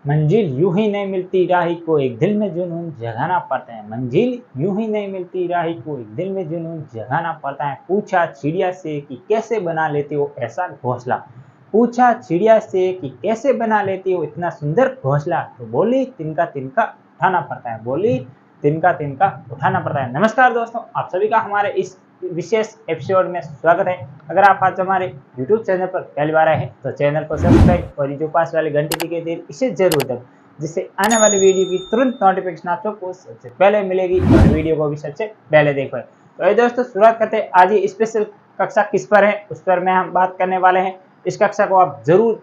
मंजिल यूं ही नहीं मिलती राही को एक दिल में जुनून जगाना पड़ता है। मंजिल यूं ही नहीं मिलती राही को एक दिल में जुनून जगाना पड़ता है। पूछा चिड़िया से कि कैसे बना लेती हो ऐसा घोंसला। पूछा चिड़िया से कि कैसे बना लेती हो इतना सुंदर घोंसला। तो बोली तिनका तिनका उठाना पड़ता है। बोली तिनका तिनका उठाना पड़ता है। नमस्कार दोस्तों, आप सभी का हमारे इस विशेष एपिसोड में स्वागत है। अगर आप आज हमारे YouTube चैनल पर पहली बार आए हैं तो चैनल को सब्सक्राइब और ये जो पास वाले घंटे दिखाई दे इसे जरूर दबाएं, जिससे आने वाली वीडियो की तुरंत नोटिफिकेशन आप सबको सबसे पहले मिलेगी और वीडियो को भी सबसे पहले देख पाए। तो ये दोस्तों शुरुआत करते हैं। आज ये स्पेशल कक्षा किस पर है उस पर हम बात करने वाले हैं। इस कक्षा को आप जरूर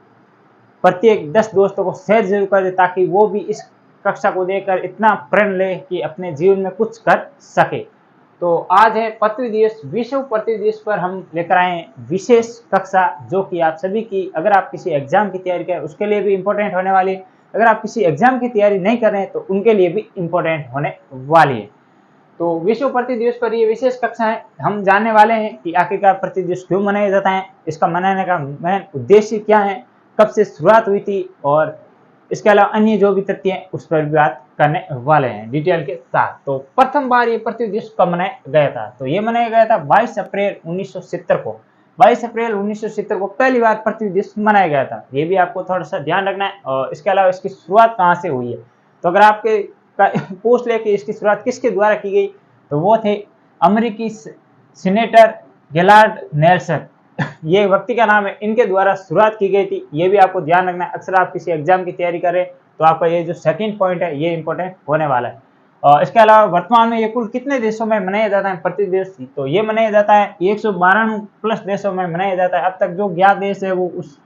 प्रत्येक 10 दोस्तों को शेयर जरूर कर दें ताकि वो भी इस कक्षा को देखकर इतना प्रण ले कि अपने जीवन में कुछ कर सके। तो आज है पृथ्वी दिवस। विश्व पृथ्वी दिवस पर हम लेकर आए हैं विशेष कक्षा, जो कि आप सभी की, अगर आप किसी एग्जाम की तैयारी करें उसके लिए भी इम्पोर्टेंट होने वाली है। अगर आप किसी एग्जाम की तैयारी नहीं कर रहे हैं तो उनके लिए भी इम्पोर्टेंट होने वाली है। तो विश्व पृथ्वी दिवस पर ये विशेष कक्षा है। हम जानने वाले हैं कि आखिरकार पृथ्वी दिवस क्यों मनाया जाता है, इसका मनाने का मेन उद्देश्य क्या है, कब से शुरुआत हुई थी, और इसके अलावा अन्य जो भी तथ्य हैं उस पर भी बात करने वाले हैं डिटेल के साथ। तो प्रथम बार ये पृथ्वी दिवस कब मनाया गया था, तो ये मनाया गया था 22 अप्रैल 1970 को। 22 अप्रैल 1970 को पहली बार पृथ्वी दिवस मनाया गया था। ये भी आपको थोड़ा सा ध्यान रखना है। और इसके अलावा इसकी शुरुआत कहाँ से हुई है, तो अगर आपके पूछ ले कि इसकी शुरुआत किसके द्वारा की गई, तो वो थे अमेरिकी सीनेटर गेलार्ड नेल्सन। ये व्यक्ति का नाम है, इनके द्वारा शुरुआत की गई थी। ये भी आपको ध्यान रखना है। अक्सर आप किसी एग्जाम की तैयारी करें तो आपका ये जो सेकंड पॉइंट है ये इंपॉर्टेंट होने वाला है। और इसके अलावा वर्तमान में ये कुल कितने देशों में मनाया जाता है पृथ्वी दिवस, तो ये मनाया जाता है 192 प्लस देशों में मनाया जाता है। अब तक जो 11 देश है वो उस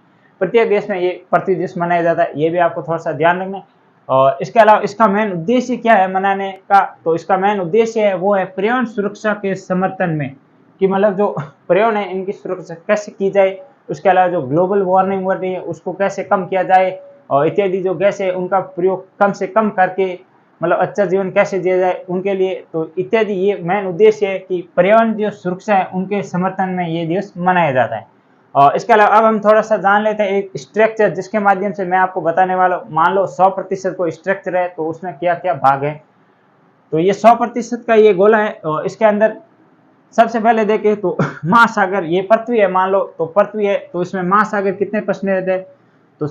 प्रत्येक देश में ये पृथ्वी दिवस मनाया जाता है। ये भी आपको थोड़ा सा ध्यान रखना है। और इसके अलावा इसका मेन उद्देश्य क्या है मनाने का, तो इसका मेन उद्देश्य है वो है पर्यावरण सुरक्षा के समर्थन में, कि मतलब जो पर्यावरण है इनकी सुरक्षा कैसे की जाए। उसके अलावा जो ग्लोबल वार्मिंग हो रही है उसको कैसे कम किया जाए, और इत्यादि जो गैस है उनका प्रयोग कम से कम करके मतलब अच्छा जीवन कैसे दिया जाए उनके लिए। तो इत्यादि ये मेन उद्देश्य है कि पर्यावरण जो सुरक्षा है उनके समर्थन में ये दिवस मनाया जाता है। और इसके अलावा अब हम थोड़ा सा जान लेते हैं एक स्ट्रक्चर, जिसके माध्यम से मैं आपको बताने वाला हूँ। मान लो 100% को स्ट्रक्चर है तो उसमें क्या क्या भाग है। तो ये 100% का ये गोला है। और इसके अंदर सबसे पहले देखें तो महासागर, ये पृथ्वी है मान लो, तो पृथ्वी है तो इसमें महासागर कितने परसेंटेज है, तो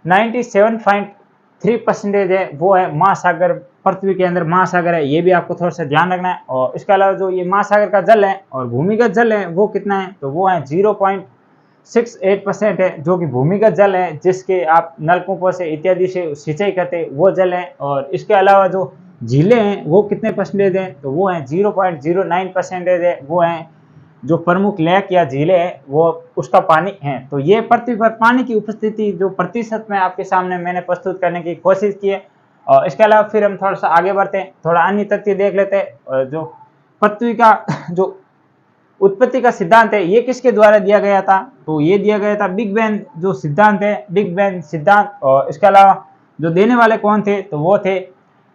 97.3% है वो है महासागर। पृथ्वी के अंदर महासागर है, ये भी आपको थोड़ा सा ध्यान रखना है। और इसके अलावा जो ये महासागर का जल है और भूमिगत जल है वो कितना है, तो वो है 0.68% है, जो कि भूमिगत जल है, जिसके आप नलकूपों से इत्यादि से सिंचाई करते हैं वो जल है। और इसके अलावा जो झीलें हैं वो कितने परसेंटेज हैं, तो वो हैं 0.09% है, वो हैं जो प्रमुख लेक या झीलें हैं वो उसका पानी है। तो ये पृथ्वी पर पानी की उपस्थिति जो प्रतिशत में आपके सामने मैंने प्रस्तुत करने की कोशिश की है। और इसके अलावा फिर हम थोड़ा सा आगे बढ़ते हैं, थोड़ा अन्य तथ्य देख लेते हैं। और जो पृथ्वी का जो उत्पत्ति का सिद्धांत है ये किसके द्वारा दिया गया था, तो ये दिया गया था बिग बैंग जो सिद्धांत है, बिग बैंग सिद्धांत। और इसके अलावा जो देने वाले कौन थे, तो वो थे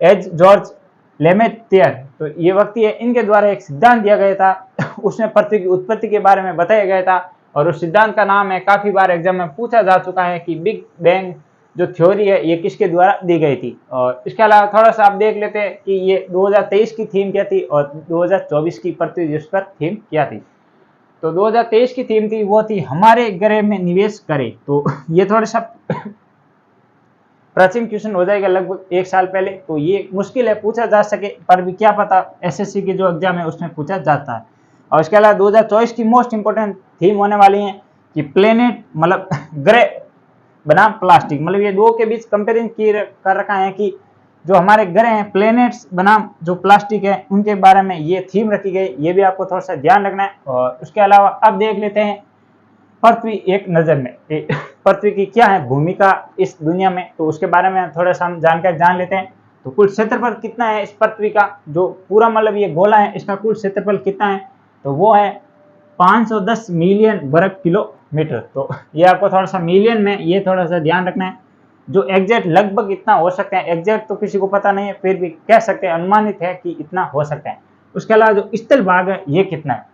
एज जॉर्ज लेमेथियर। तो ये व्यक्ति है, इनके द्वारा एक सिद्धांत दिया गया था उसमें पृथ्वी की उत्पत्ति के बारे में बताया गया था। और उस सिद्धांत का नाम है, काफी बार एग्जाम में पूछा जा चुका है कि बिग बैंग जो थ्योरी है ये किसके द्वारा दी गई थी। और इसके अलावा थोड़ा सा आप देख लेते हैं कि ये 2023 की थीम क्या थी और 2024 की पृथ्वी दिवस पर थीम क्या थी। तो 2023 की थीम थी वो थी हमारे ग्रह में निवेश करें। तो ये थोड़ा सा प्राचीन क्वेश्चन हो जाएगा लगभग 1 साल पहले, तो ये मुश्किल है पूछा जा सके, पर भी क्या पता एसएससी की जो एग्जाम है उसमें पूछा जाता है। और इसके अलावा 2024 की मोस्ट इंपोर्टेंट थीम होने वाली है कि प्लेनेट मतलब ग्रह बनाम प्लास्टिक। मतलब ये दो के बीच कंपेरिजन कर रखा है कि जो हमारे ग्रह हैं प्लेनेट्स बनाम जो प्लास्टिक है उनके बारे में ये थीम रखी गई। ये भी आपको थोड़ा सा ध्यान रखना है। और उसके अलावा अब देख लेते हैं पृथ्वी एक नज़र में, पृथ्वी की क्या है भूमिका इस दुनिया में, तो उसके बारे में थोड़ा सा हम जानकर जान लेते हैं। तो कुल क्षेत्रफल कितना है इस पृथ्वी का, जो पूरा मतलब ये गोला है इसका कुल क्षेत्रफल कितना है, तो वो है 510 मिलियन वर्ग किलोमीटर। तो ये आपको थोड़ा सा मिलियन में ये थोड़ा सा ध्यान रखना है। जो एग्जैक्ट लगभग इतना हो सकता है, एग्जैक्ट तो किसी को पता नहीं है, फिर भी कह सकते हैं अनुमानित है कि इतना हो सकता है। उसके अलावा जो स्थल भाग है ये कितना है,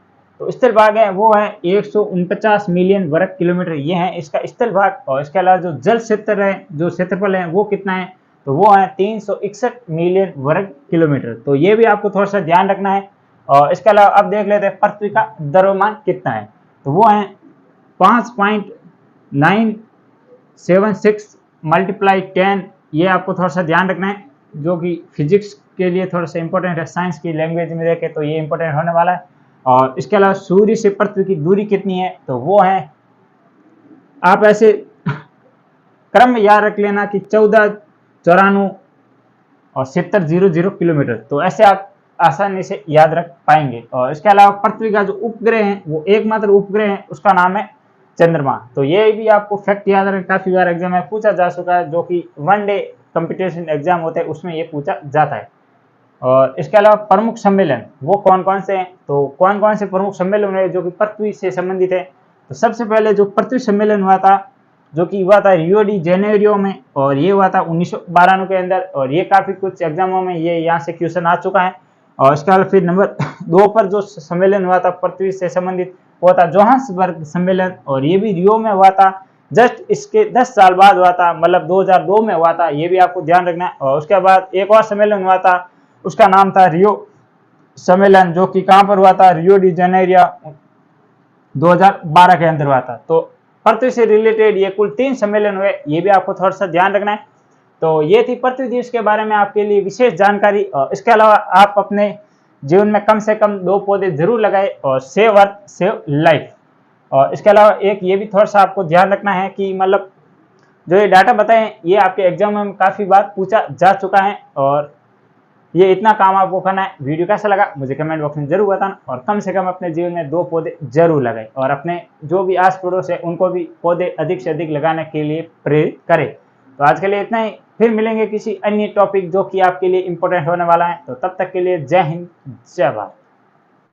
तो स्थल भाग है वो है 149 मिलियन वर्ग किलोमीटर, ये है इसका स्थल भाग। और इसके अलावा जो जल क्षेत्र है, जो क्षेत्रफल है वो कितना है, तो वो है 361 मिलियन वर्ग किलोमीटर। तो ये भी आपको थोड़ा सा ध्यान रखना है। और इसके अलावा अब देख लेते हैं पृथ्वी का द्रव्यमान कितना है, तो वो है 5.976 मल्टीप्लाई 10। ये आपको थोड़ा सा ध्यान रखना है, जो कि फिजिक्स के लिए थोड़ा सा इंपॉर्टेंट है, साइंस की लैंग्वेज में देखें तो ये इंपॉर्टेंट होने वाला है। और इसके अलावा सूर्य से पृथ्वी की दूरी कितनी है, तो वो है, आप ऐसे क्रम में याद रख लेना कि 1494 और 7000 किलोमीटर, तो ऐसे आप आसानी से याद रख पाएंगे। और इसके अलावा पृथ्वी का जो उपग्रह है वो एकमात्र उपग्रह है, उसका नाम है चंद्रमा। तो ये भी आपको फैक्ट याद रखें, काफी बार एग्जाम में पूछा जा चुका है, जो कि वन डे कंपटीशन एग्जाम होते हैं उसमें ये पूछा जाता है। और इसके अलावा प्रमुख सम्मेलन वो कौन कौन से हैं, तो कौन कौन से प्रमुख सम्मेलन है जो कि पृथ्वी से संबंधित है। तो सबसे पहले जो पृथ्वी सम्मेलन हुआ था, जो कि हुआ था रियो डी जेनेरियो में, और ये हुआ था 1992 के अंदर। और ये काफी कुछ एग्जामों में ये यहाँ से क्वेश्चन आ चुका है। और इसके अलावा फिर नंबर 2 पर जो सम्मेलन हुआ था पृथ्वी से संबंधित, वो था जोहान्सबर्ग सम्मेलन, और ये भी रियो में हुआ था। जस्ट इसके 10 साल बाद हुआ था, मतलब 2002 में हुआ था, ये भी आपको ध्यान रखना है। और उसके बाद एक और सम्मेलन हुआ था, उसका नाम था रियो सम्मेलन, जो कि कहाँ पर हुआ था, रियो डी जेनेरियो 2012 के अंदर हुआ था। तो पृथ्वी से रिलेटेड ये कुल 3 सम्मेलन हुए, ये भी आपको थोड़ा सा ध्यान रखना है। तो ये थी पृथ्वी दिवस के बारे में आपके लिए विशेष जानकारी। इसके अलावा आप अपने जीवन में कम से कम 2 पौधे जरूर लगाए, और सेव अर्थ सेव लाइफ। और इसके अलावा एक ये भी थोड़ा सा आपको ध्यान रखना है कि मतलब जो ये डाटा बताएं ये आपके एग्जाम में काफ़ी बार पूछा जा चुका है, और ये इतना काम आपको करना है। वीडियो कैसा लगा मुझे कमेंट बॉक्स में जरूर बताना, और कम से कम अपने जीवन में 2 पौधे जरूर लगाएं, और अपने जो भी आस पड़ोस है उनको भी पौधे अधिक से अधिक लगाने के लिए प्रेरित करें। तो आज के लिए इतना ही, फिर मिलेंगे किसी अन्य टॉपिक जो कि आपके लिए इंपॉर्टेंट होने वाला है। तो तब तक के लिए जय हिंद, जय भारत।